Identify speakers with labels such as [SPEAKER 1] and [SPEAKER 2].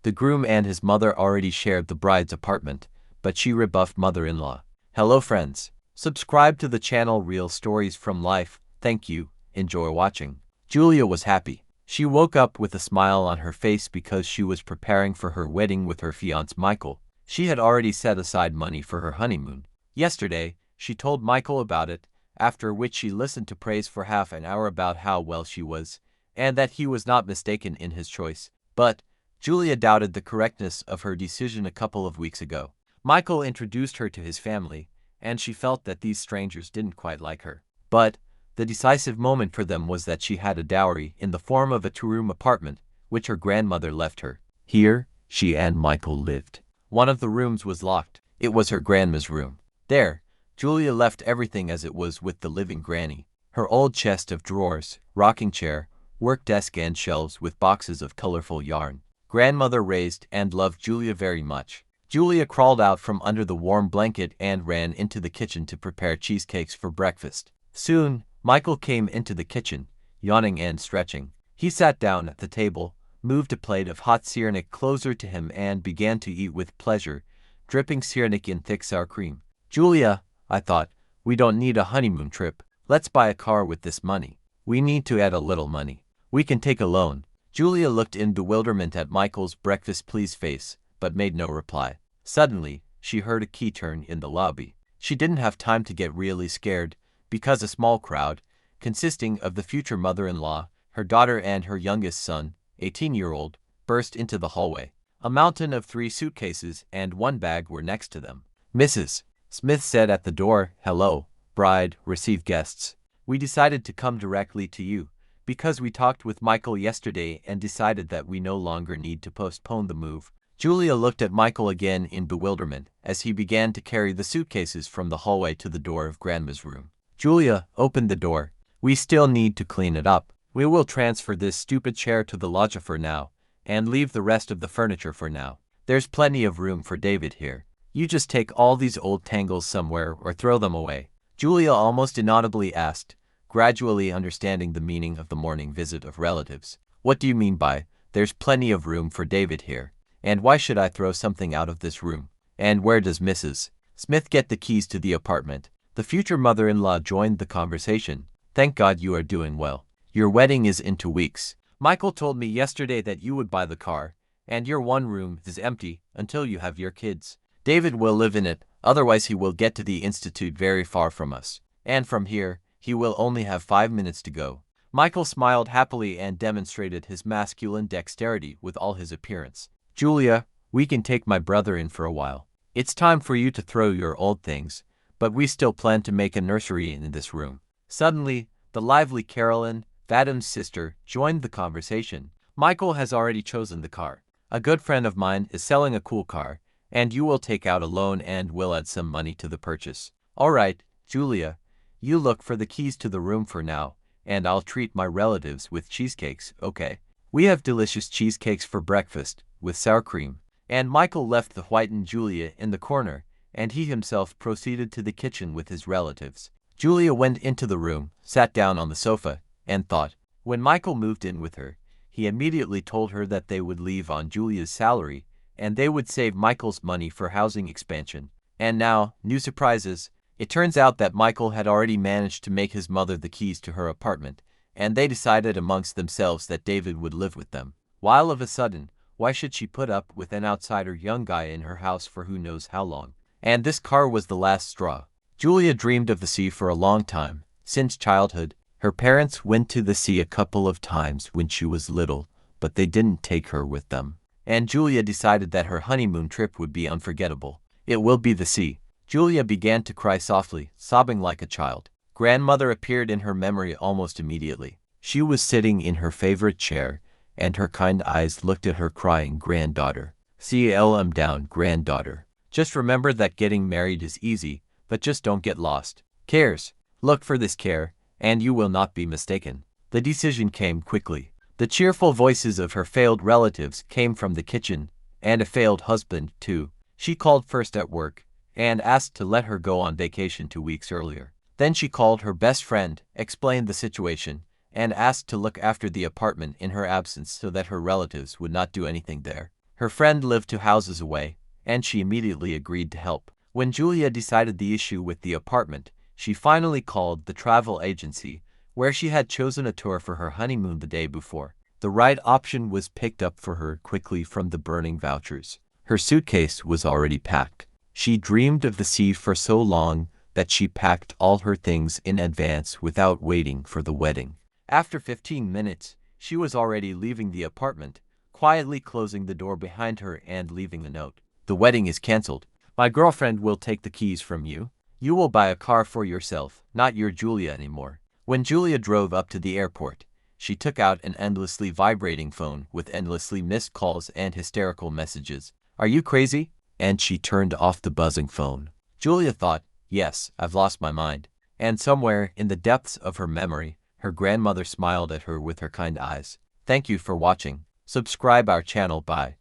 [SPEAKER 1] The groom and his mother already shared the bride's apartment, but she rebuffed mother-in-law. Hello friends. Subscribe to the channel Real Stories from Life. Thank you. Enjoy watching. Julia was happy. She woke up with a smile on her face because she was preparing for her wedding with her fiancé Michael. She had already set aside money for her honeymoon. Yesterday, she told Michael about it, after which she listened to praise for half an hour about how well she was, and that he was not mistaken in his choice. But Julia doubted the correctness of her decision a couple of weeks ago. Michael introduced her to his family, and she felt that these strangers didn't quite like her. But the decisive moment for them was that she had a dowry in the form of a two-room apartment, which her grandmother left her. Here, she and Michael lived. One of the rooms was locked. It was her grandma's room. There, Julia left everything as it was with the living granny. Her old chest of drawers, rocking chair, work desk and shelves with boxes of colorful yarn. Grandmother raised and loved Julia very much. Julia crawled out from under the warm blanket and ran into the kitchen to prepare cheesecakes for breakfast. Soon, Michael came into the kitchen, yawning and stretching. He sat down at the table, moved a plate of hot sirnik closer to him and began to eat with pleasure, dripping sirnik in thick sour cream. Julia, I thought, we don't need a honeymoon trip. Let's buy a car with this money. We need to add a little money. We can take a loan. Julia looked in bewilderment at Michael's breakfast please face, but made no reply. Suddenly, she heard a key turn in the lobby. She didn't have time to get really scared, because a small crowd, consisting of the future mother-in-law, her daughter and her youngest son, 18-year-old, burst into the hallway. A mountain of 3 suitcases and 1 bag were next to them. Mrs. Smith said at the door, "Hello, bride, receive guests. We decided to come directly to you, because we talked with Michael yesterday and decided that we no longer need to postpone the move." Julia looked at Michael again in bewilderment as he began to carry the suitcases from the hallway to the door of Grandma's room. Julia, open the door. We still need to clean it up. We will transfer this stupid chair to the loggia for now, and leave the rest of the furniture for now. There's plenty of room for David here. You just take all these old tangles somewhere or throw them away. Julia almost inaudibly asked, gradually understanding the meaning of the morning visit of relatives. What do you mean by, there's plenty of room for David here? And why should I throw something out of this room? And where does Mrs. Smith get the keys to the apartment? The future mother-in-law joined the conversation. Thank God you are doing well. Your wedding is in 2 weeks. Michael told me yesterday that you would buy the car, and your one room is empty until you have your kids. David will live in it, otherwise he will get to the institute very far from us. And from here, he will only have 5 minutes to go. Michael smiled happily and demonstrated his masculine dexterity with all his appearance. Julia, we can take my brother in for a while. It's time for you to throw your old things, but we still plan to make a nursery in this room. Suddenly, the lively Carolyn, Vadim's sister, joined the conversation. Michael has already chosen the car. A good friend of mine is selling a cool car, and you will take out a loan and will add some money to the purchase. All right, Julia, you look for the keys to the room for now, and I'll treat my relatives with cheesecakes, okay? We have delicious cheesecakes for breakfast, with sour cream. And Michael left the whitened Julia in the corner, and he himself proceeded to the kitchen with his relatives. Julia went into the room, sat down on the sofa, and thought. When Michael moved in with her, he immediately told her that they would leave on Julia's salary, and they would save Michael's money for housing expansion. And now, new surprises. It turns out that Michael had already managed to make his mother the keys to her apartment, and they decided amongst themselves that David would live with them. While of a sudden, why should she put up with an outsider young guy in her house for who knows how long? And this car was the last straw. Julia dreamed of the sea for a long time. Since childhood, her parents went to the sea a couple of times when she was little, but they didn't take her with them. And Julia decided that her honeymoon trip would be unforgettable. It will be the sea. Julia began to cry softly, sobbing like a child. Grandmother appeared in her memory almost immediately. She was sitting in her favorite chair, and her kind eyes looked at her crying granddaughter. Calm down, granddaughter. Just remember that getting married is easy, but just don't get lost. Cares. Look for this care, and you will not be mistaken. The decision came quickly. The cheerful voices of her failed relatives came from the kitchen, and a failed husband, too. She called first at work, and asked to let her go on vacation 2 weeks earlier. Then she called her best friend, explained the situation, and asked to look after the apartment in her absence so that her relatives would not do anything there. Her friend lived 2 houses away, and she immediately agreed to help. When Julia decided the issue with the apartment, she finally called the travel agency, where she had chosen a tour for her honeymoon the day before. The right option was picked up for her quickly from the burning vouchers. Her suitcase was already packed. She dreamed of the sea for so long that she packed all her things in advance without waiting for the wedding. After 15 minutes, she was already leaving the apartment, quietly closing the door behind her and leaving a note. The wedding is cancelled. My girlfriend will take the keys from you. You will buy a car for yourself, not your Julia anymore. When Julia drove up to the airport, she took out an endlessly vibrating phone with endlessly missed calls and hysterical messages. Are you crazy? And she turned off the buzzing phone. Julia thought, yes, I've lost my mind. And somewhere in the depths of her memory, her grandmother smiled at her with her kind eyes. Thank you for watching. Subscribe our channel by